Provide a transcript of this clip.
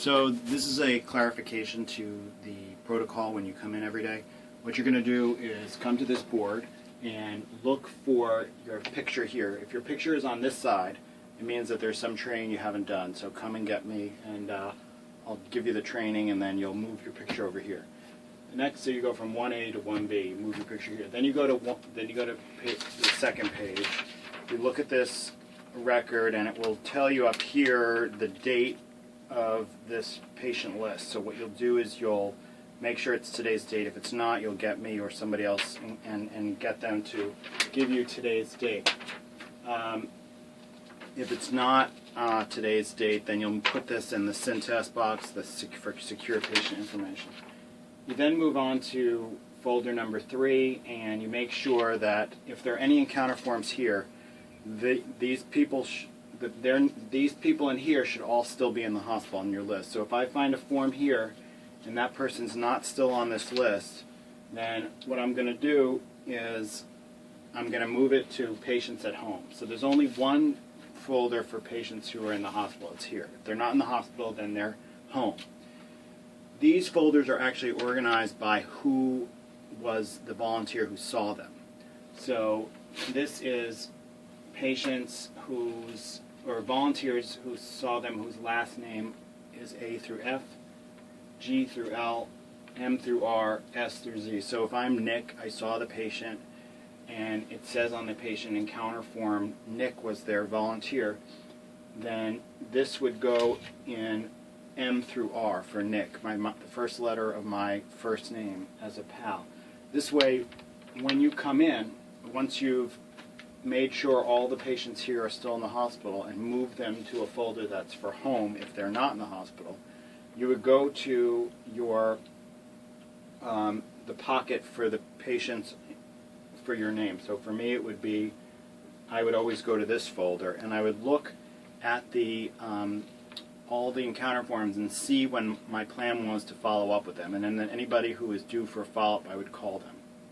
So this is a clarification to the protocol when you come in every day. What you're going to do is come to this board and look for your picture here. If your picture is on this side, it means that there's some training you haven't done. So come and get me, and I'll give you the training, and then you'll move your picture over here. Next, so you go from 1A to 1B, move your picture here. Then you go to the second page. You look at this record, and it will tell you up here the date of this patient list. So what you'll do is you'll make sure it's today's date. If it's not, you'll get me or somebody else and get them to give you today's date. If it's not today's date, then you'll put this in the Syntest box for secure patient information. You then move on to folder number 3, and you make sure that if there are any encounter forms here, these people in here should all still be in the hospital on your list. So if I find a form here and that person's not still on this list, then what I'm going to do is I'm going to move it to patients at home. So there's only one folder for patients who are in the hospital. It's here. If they're not in the hospital, then they're home. These folders are actually organized by who was the volunteer who saw them. So this is patients or volunteers who saw them whose last name is A through F, G through L, M through R, S through Z. So if I'm Nick, I saw the patient, and it says on the patient encounter form Nick was their volunteer, then this would go in M through R for Nick, the first letter of my first name as a pal. This way, when you come in, once you've made sure all the patients here are still in the hospital and move them to a folder that's for home if they're not in the hospital, you would go to your the pocket for the patients for your name. So for me, it would be, I would always go to this folder, and I would look at the all the encounter forms and see when my plan was to follow up with them, and then anybody who is due for a follow-up, I would call them.